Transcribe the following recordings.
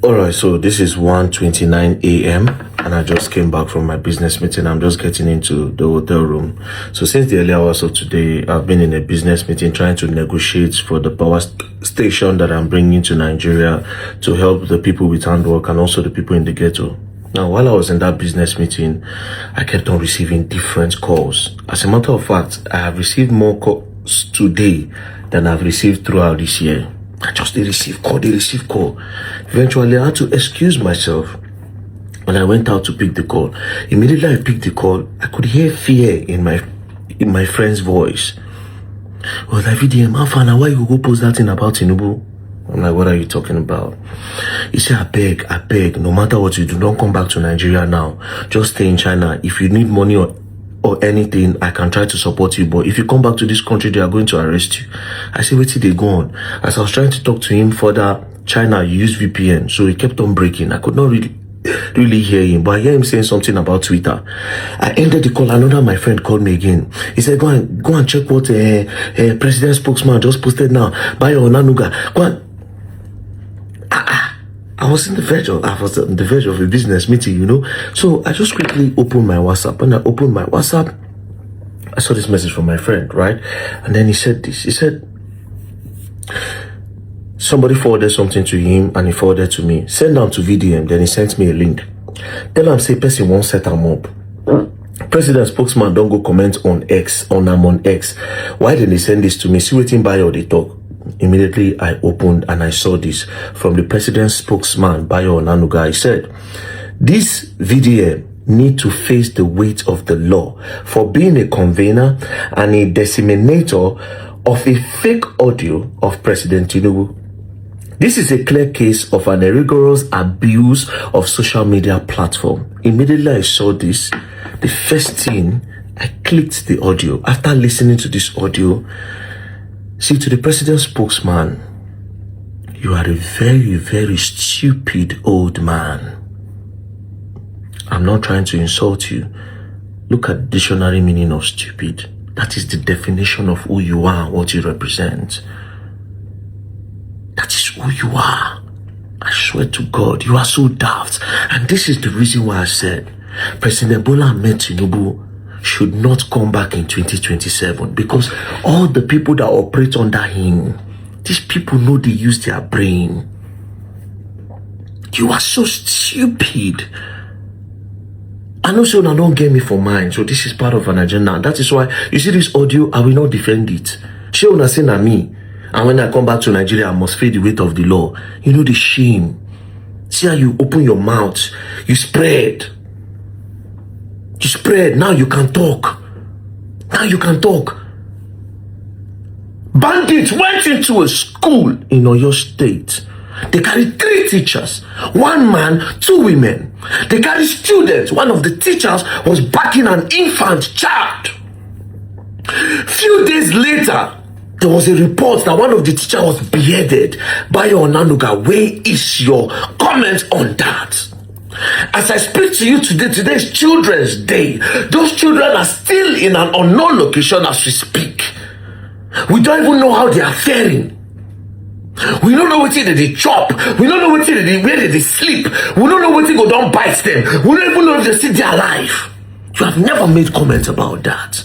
Alright, so this is 1:29 a.m. and I just came back from my business meeting. I'm just getting into the hotel room. So since the early hours of today, I've been in a business meeting trying to negotiate for the power station that I'm bringing to Nigeria to help the people with handwork and also the people in the ghetto. Now, while I was in that business meeting, I kept on receiving different calls. As a matter of fact, I have received more calls today than I've received throughout this year. They receive call. Eventually, I had to excuse myself when I went out to pick the call. Immediately I picked the call, I could hear fear in my friend's voice. I was like, VDM, how far now? Why you go post that thing about Tinubu? I'm like, what are you talking about? He said, I beg, no matter what you do, don't come back to Nigeria now. Just stay in China. If you need money or anything, I can try to support you, but if you come back to this country, they are going to arrest you. I said, wait till they go on. As I was trying to talk to him further, China, you use VPN, so he kept on breaking. I could not really hear him, but I hear him saying something about Twitter. I ended the call. Another my friend called me again. He said, go and check what president spokesman just posted now. Bayo Onanuga. Go on. I was on the verge of a business meeting, you know. So I just quickly opened my WhatsApp. When I opened my WhatsApp, I saw this message from my friend, right? And then he said this. He said, somebody forwarded something to him and he forwarded to me. Send them to VDM. Then he sent me a link. Tell him, say, person won't set them up. President spokesman don't go comment on X, on X. Why didn't he send this to me? See waiting by or they talk. Immediately I opened and I saw this from the president's spokesman, Bayo Onanuga. He said, this VDM need to face the weight of the law for being a convener and a disseminator of a fake audio of President Tinubu. This is a clear case of an rigorous abuse of social media platform. Immediately I saw this, the first thing, I clicked the audio. After listening to this audio, see, to the president's spokesman, you are a very, very stupid old man. I'm not trying to insult you. Look at the dictionary meaning of stupid. That is the definition of who you are, what you represent. That is who you are. I swear to God, you are so daft. And this is the reason why I said President Bola Ahmed Tinubu should not come back in 2027, because all the people that operate under him, these people know they use their brain. You are so stupid. I know so now don't get me for mine, so this is part of an agenda. That is why you see this audio, I will not defend it. She will not say na me. And when I come back to Nigeria, I must feel the weight of the law. You know the shame. See how you open your mouth, you spread. You spread. Now you can talk. Bandits went into a school in Oyo State. They carried 3 teachers, 1 man, 2 women. They carried students. One of the teachers was backing an infant child. Few days later, there was a report that one of the teachers was beheaded by Onanuga. Where is your comment on that? As I speak to you today, today's Children's Day. Those children are still in an unknown location as we speak. We don't even know how they are faring. We don't know what they chop. We don't know where they sleep. We don't know what go down bite them. We don't even know if they still there alive. You have never made comments about that.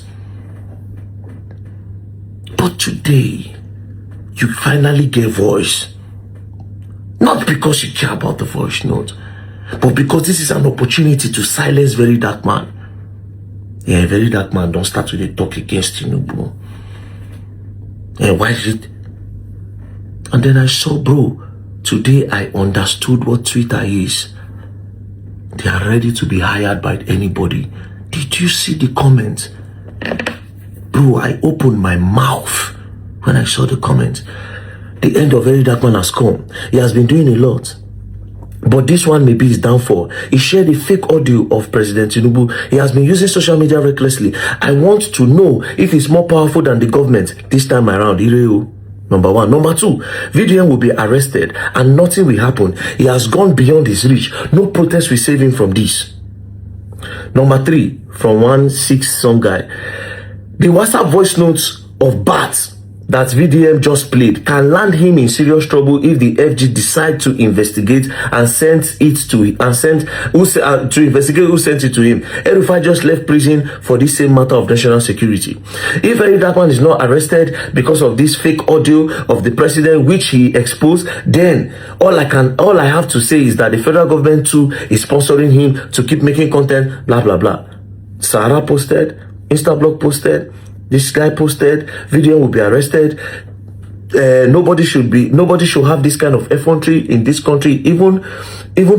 But today, you finally gave voice. Not because you care about the voice note, but because this is an opportunity to silence Very Dark Man. Yeah, Very Dark Man don't start with a talk against Tinubu. Yeah, why is it? And then I saw, bro, today I understood what Twitter is. They are ready to be hired by anybody. Did you see the comments? Bro, I opened my mouth when I saw the comments. The end of Very Dark Man has come. He has been doing a lot. But this one may be his downfall. He shared a fake audio of President Tinubu. He has been using social media recklessly. I want to know if he's more powerful than the government this time around. Ireo. Number 1. Number 2, VDM will be arrested and nothing will happen. He has gone beyond his reach. No protest will save him from this. Number 3, from 1 6 some guy. The WhatsApp voice notes of Bats that VDM just played can land him in serious trouble if the FG decide to investigate and send it to investigate who sent it to him. El-Rufai just left prison for this same matter of national security. If that one is not arrested because of this fake audio of the president which he exposed, then all I have to say is that the federal government too is sponsoring him to keep making content, blah blah blah. Sarah posted, Instablog posted, this guy posted, video will be arrested. Nobody should have this kind of effrontery in this country. Even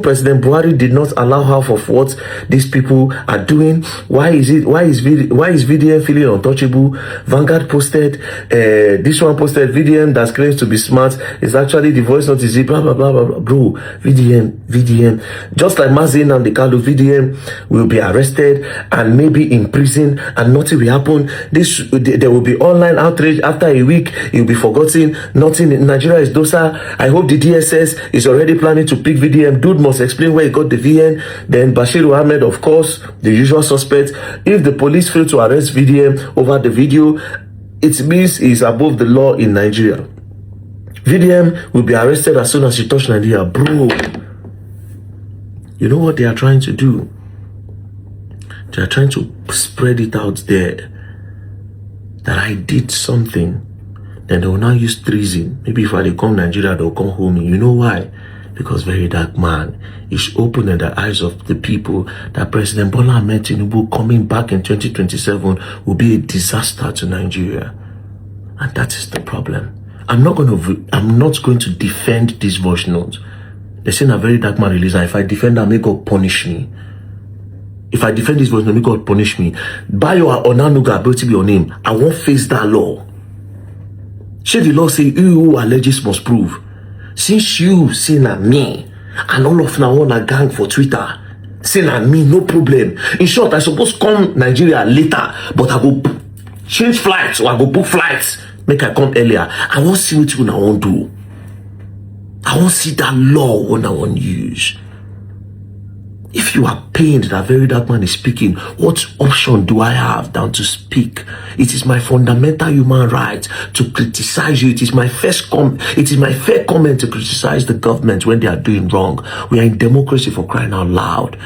President Buhari did not allow half of what these people are doing. Why is VDM feeling untouchable? Vanguard posted, this one posted, VDM that claims to be smart is actually the voice not easy, blah blah blah blah blah. Bro, VDM, just like Mazin and the Kalu, VDM will be arrested and maybe in prison and nothing will happen. There will be online outrage after a week. You'll be forgotten. Nothing in Nigeria is dosa. I hope the DSS is already planning to pick VDM. Dude must explain where he got the VN. Then Bashir Ahmed, of course, the usual suspect. If the police fail to arrest VDM over the video, it means he's above the law in Nigeria. VDM will be arrested as soon as he touches Nigeria. Bro, you know what they are trying to do? They are trying to spread it out there that I did something. Then they will now use treason. Maybe if I come Nigeria, they'll come home. You know why? Because very dark man is opening the eyes of the people that President Bola Ahmed Tinubu coming back in 2027 will be a disaster to Nigeria. And that is the problem. I'm not going to defend this voice note. They say a very dark man release, and if I defend that, may God punish me. If I defend this voice note, may God punish me. Bayo Onanuga ability be your name. I won't face that law. Should the law say you who alleges must prove? Since you say na me and all of now want a gang for Twitter, say na me, no problem. In short, I suppose come Nigeria later, but I go change flights or I go book flights. Make I come earlier. I won't see what you want do. I won't see that law when I want use. If you are pained that very dark man is speaking, what option do I have than to speak? It is my fundamental human right to criticize you. It is my fair comment to criticize the government when they are doing wrong. We are in democracy, for crying out loud.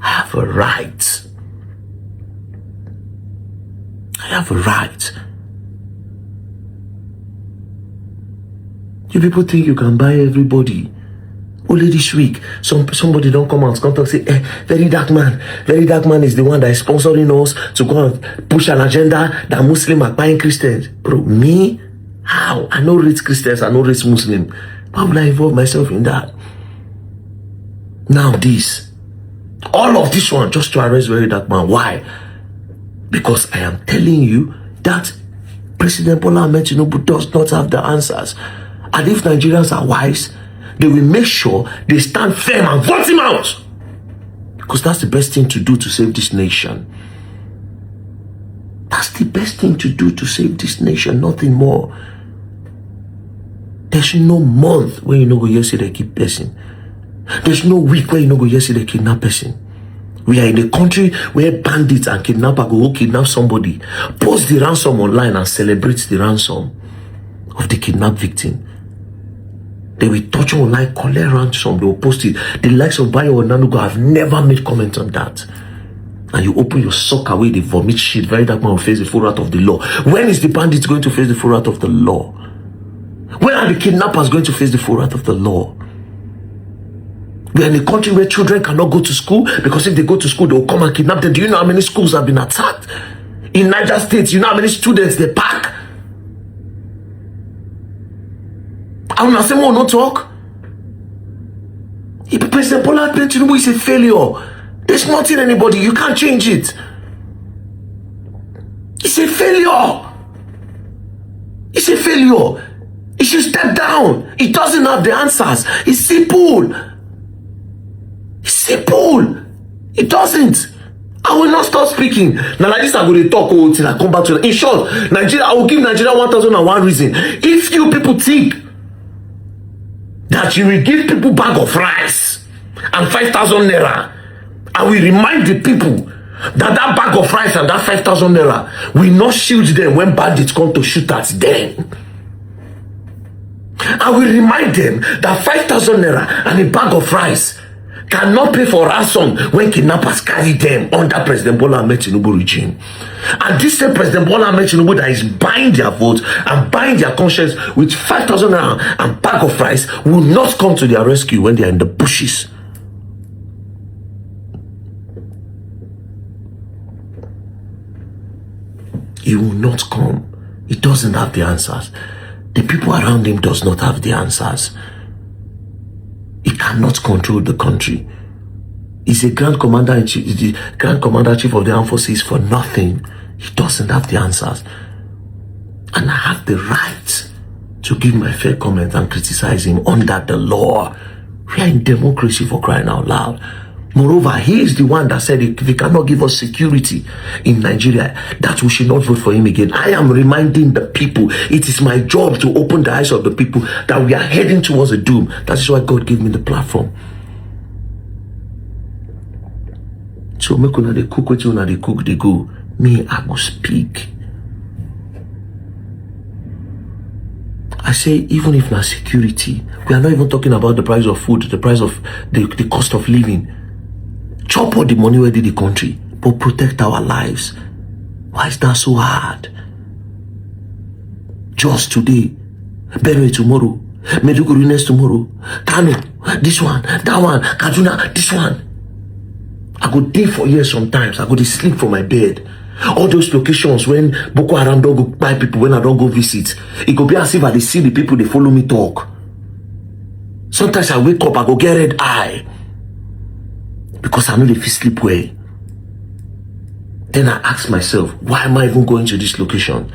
I have a right. I have a right. You people think you can buy everybody. Only this week, somebody don't come out and talk, say, very dark man is the one that is sponsoring us to go and push an agenda that Muslims are buying Christians. Bro, me? How? I know rich Christians, I know rich Muslims. Why would I involve myself in that? Now this. All of this one just to arrest very dark man. Why? Because I am telling you that President Bola Ahmed Tinubu does not have the answers. And if Nigerians are wise, they will make sure they stand firm and vote him out. Because that's the best thing to do to save this nation. That's the best thing to do to save this nation, nothing more. There's no month where you no go hear say they keep person. There's no week where you no go hear say they kidnap person. We are in a country where bandits and kidnappers go kidnap somebody, post the ransom online and celebrate the ransom of the kidnapped victim. They will touch online, collect ransom, they will post it. The likes of Bayo or Nanugo have never made comment on that. And you open your sock away, they vomit shit. Very dark man will face the full wrath of the law. When is the bandit going to face the full wrath of the law? When are the kidnappers going to face the full wrath of the law? We are in a country where children cannot go to school because if they go to school, they will come and kidnap them. Do you know how many schools have been attacked? In Niger State, you know how many students they pack? I'm not saying no talk. If President Bola Ahmed Tinubu is a failure, there's nothing anybody, you can't change it. It's a failure. It's a failure. It should step down. It doesn't have the answers. It's simple. It's simple. It doesn't. I will not stop speaking. Now like this, I'm going to talk till I come back to it. In short, Nigeria, I will give Nigeria 1,001 reason. If you people think that you will give people bag of rice and 5,000 naira, and we remind the people That bag of rice and that 5,000 naira will not shield them when bandits come to shoot at them. I will remind them that 5,000 naira and a bag of rice cannot pay for ransom when kidnappers carry them under President Bola Ahmed Tinubu regime. And this same President Bola Ahmed Tinubu that is buying their votes and buying their conscience with 5,000 naira and bag of rice will not come to their rescue when they are in the bushes. He will not come. He doesn't have the answers. The people around him does not have the answers. He cannot control the country. He's a Grand Commander-in-Chief, the Grand Commander-in-Chief of the Armed Forces for nothing. He doesn't have the answers. And I have the right to give my fair comment and criticize him under the law. We are in democracy, for crying out loud. Moreover, he is the one that said if he cannot give us security in Nigeria, that we should not vote for him again. I am reminding the people, it is my job to open the eyes of the people that we are heading towards a doom. That is why God gave me the platform. So make una dey cook wetin una dey cook dey go. Me, I go speak. I say even if na security, we are not even talking about the price of food, the price of the cost of living. Chop all the money where did the country, but protect our lives. Why is that so hard? Just today, Benue tomorrow, Maiduguri next tomorrow, Kano, this one, that one, Kaduna, this one. I go dey for years sometimes. I go dey sleep for my bed. All those locations when Boko Haram don't go buy people, when I don't go visit, it go be as if I dey see the people, they follow me talk. Sometimes I wake up, I go get red eye. Because I know they feel sleep well. Then I ask myself, why am I even going to this location?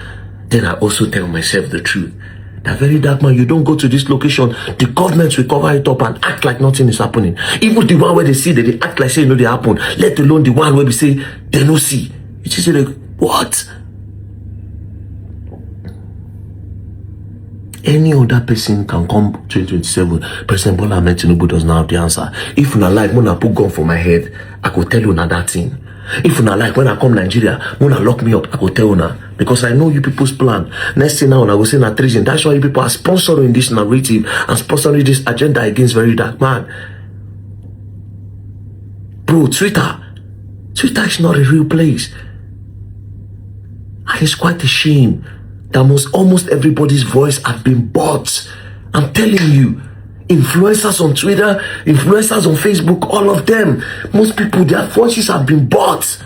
Then I also tell myself the truth. That very dark man, you don't go to this location, the government will cover it up and act like nothing is happening. Even the one where they see that they act like say they happen, let alone the one where we say they no see. You just say like, what? Any other person can come 2027. President Bola Ahmed Tinubu does not have the answer. If una like, when I put gun for my head, I could tell you na that thing. If una like, when I come Nigeria, when I lock me up, I could tell una. Because I know you people's plan. Next thing now, I will say na treason. That's why you people are sponsoring this narrative and sponsoring this agenda against very dark man. Bro, Twitter is not a real place. And it's quite a shame that almost everybody's voice have been bought. I'm telling you, influencers on Twitter, influencers on Facebook, all of them, most people, their voices have been bought.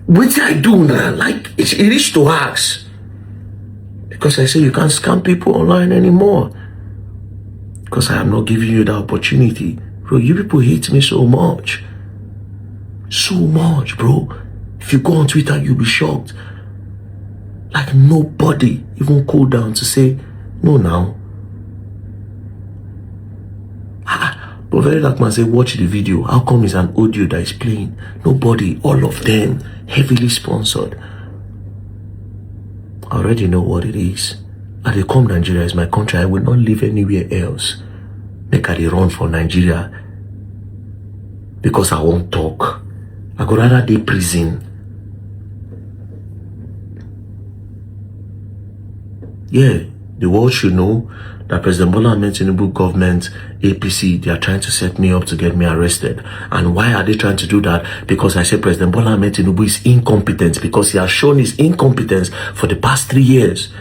What I do now, like, it is to ask. Because I say you can't scam people online anymore. Because I am not giving you the opportunity. Bro, you people hate me so much. So much, bro. If you go on Twitter, you'll be shocked. Like nobody even cooled down to say, no now. But very like man say, watch the video. How come it's an audio that is playing? Nobody, all of them, heavily sponsored. I already know what it is. I dey come Nigeria is my country. I will not live anywhere else. Make I dey run for Nigeria because I won't talk. I go rather dey prison. Yeah, the world should know that President Bola Ahmed Tinubu government, APC, they are trying to set me up to get me arrested. And why are they trying to do that? Because I say President Bola Ahmed Tinubu is incompetent, because he has shown his incompetence for the past 3 years.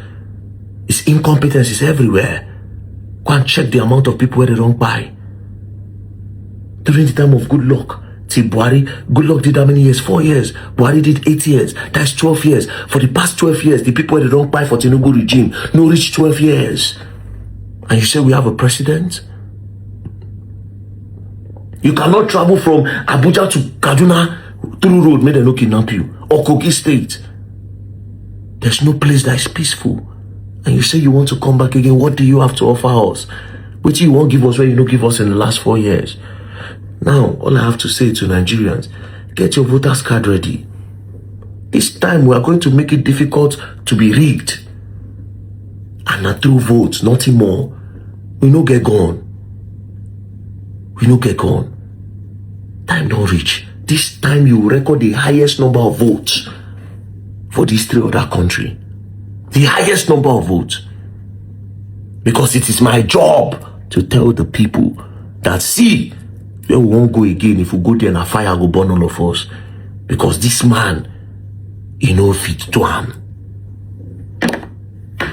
His incompetence is everywhere. Go and check the amount of people where they don't buy. During the time of good luck, till Buhari, good luck did how many years? 4 years. Buhari did 8 years. That's 12 years. For the past 12 years, the people where they don't buy for Tinubu regime no reach 12 years. And you say we have a president? You cannot travel from Abuja to Kaduna through road, may they no kidnap you. Or Kogi State. There's no place that is peaceful. And you say you want to come back again. What do you have to offer us? Which you won't give us where you don't give us in the last 4 years. Now, all I have to say to Nigerians, get your voters card ready. This time we are going to make it difficult to be rigged. And not through votes, nothing more. We no get gone. we no get gone. Time don't reach. This time you record the highest number of votes for these three other countries. The highest number of votes. Because it is my job to tell the people that, see, we won't go again. If we go there and a fire go burn all of us. Because this man, he no fit to him.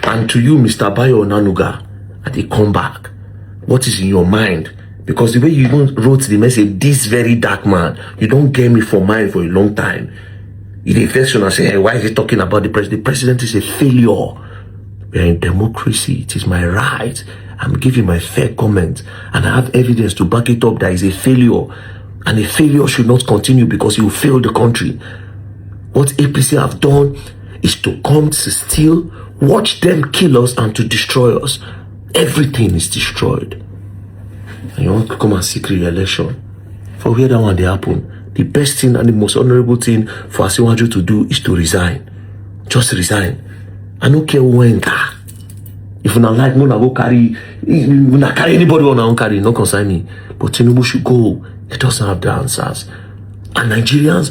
And to you, Mr. Bayo Nanuga, at the comeback, what is in your mind? Because the way you even wrote the message, this very dark man, you don't get me for mine for a long time. In the first one, I say, hey, why is he talking about the president? The president is a failure. We are in democracy. It is my right. I'm giving my fair comment. And I have evidence to back it up that is a failure. And a failure should not continue because he will fail the country. What APC have done is to come to steal, watch them kill us and to destroy us. Everything is destroyed. And you want to come and seek re-election. For where that one they happen, the best thing and the most honorable thing for Asiwaju to do is to resign. Just resign. I don't care when. If you not like, you not go carry, you not carry anybody on our own carry, no concern me. But Tinubu should go. It doesn't have the answers. And Nigerians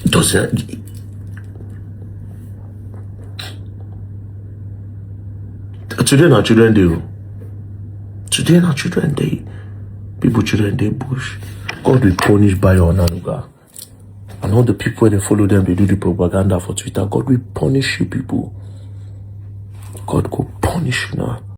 doesn't. Today na children day. Today na children day. People children day bush. God will punish by your Nanuga. And all the people they follow them, they do the propaganda for Twitter. God will punish you people. God will punish you now.